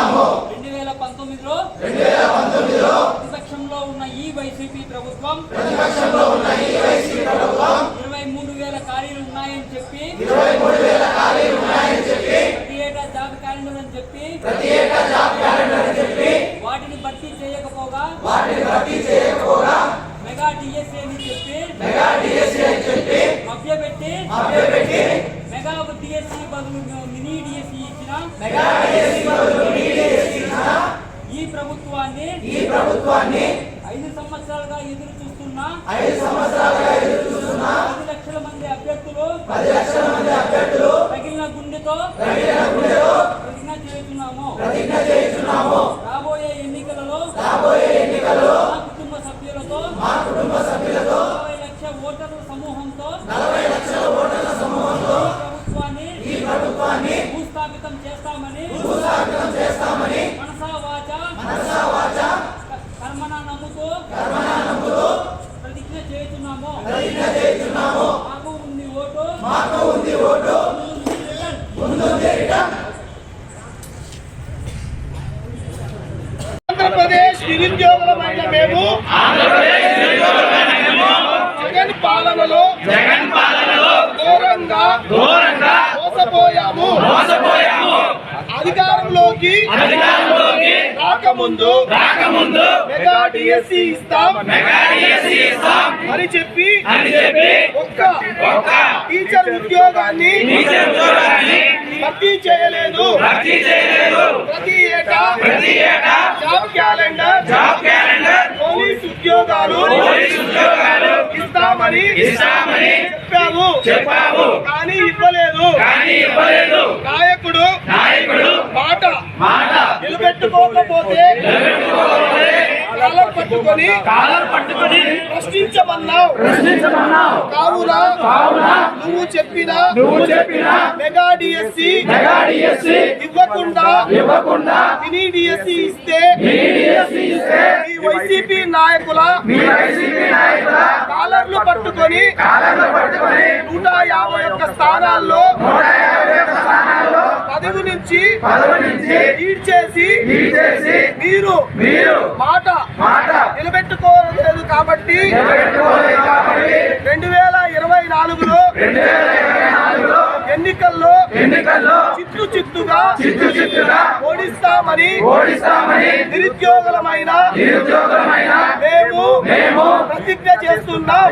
2019లో ప్రతిపక్షంలో ఉన్న ఈ వైసీపీ ప్రభుత్వం 23,000 ఖాళీలు ఉన్నాయని చెప్పి ప్రతి ఏటా జాబ్ క్యాలెండర్ అని చెప్పి వాటిని భర్తీ చేయకపోగా మెగా డిఎస్సీ అని చెప్పి మభ్యపెట్టి మెగా డిఎస్సీ బదులు మినీ డిఎస్సీ ఇచ్చిన ఈ ప్రభుత్వాన్ని 5 సంవత్సరాలుగా ఎదురు చూస్తున్న 10 లక్షల మంది అభ్యర్థులు తగిలిన గుండెతో ప్రతిజ్ఞ చేస్తున్నాము. రాబోయే ఎన్నికలలో మా కుటుంబ సభ్యులతో 40 లక్షల ఓటర్ల సమూహంతో ఈ ప్రభుత్వాన్ని భూస్థాపితం చేస్తామని మనసా వాచా కర్మనా నమ్ముతూ ప్రతిజ్ఞ చేస్తున్నాము. మాకు ఉంది ఓటు ఆంధ్రప్రదేశ్ నిరుద్యోగులమైన మేము జగన్ పాలనలో ఘోరంగా మోసపోయాము. అధికారంలోకి రాకముందు మెగా డిఎస్సీ ఇస్తాం అని చెప్పి ఒక్క టీచర్ ఉద్యోగాన్ని భర్తీ చేయలేదు. ప్రతి ఏటా జాబ్ క్యాలెండర్ పోలీస్ ఉద్యోగాలు ఇస్తామని చెప్పాము. కానీ ఇవ్వలేదు. నాయకుడు మాట నిలబెట్టుకోకపోతే కాలర్ పట్టుకొని ప్రశ్నించమన్నావు. కావున నువ్వు చెప్పిన మెగా డిఎస్సీ ఇవ్వకుండా మినీ డిఎస్సీ ఇస్తే ఈ వైసీపీ నాయకుల కాలర్లు పట్టుకొని 151 స్థానాల్లో పదవి నుంచి లీడ్ చేసి మీరు మాట నిలబెట్టుకోలేదు కాబట్టి 2024లో ఎన్నికల్లో చిత్తుగా ఓడిస్తామని నిరుద్యోగులమైన మేము ప్రతిజ్ఞ చేస్తున్నాం.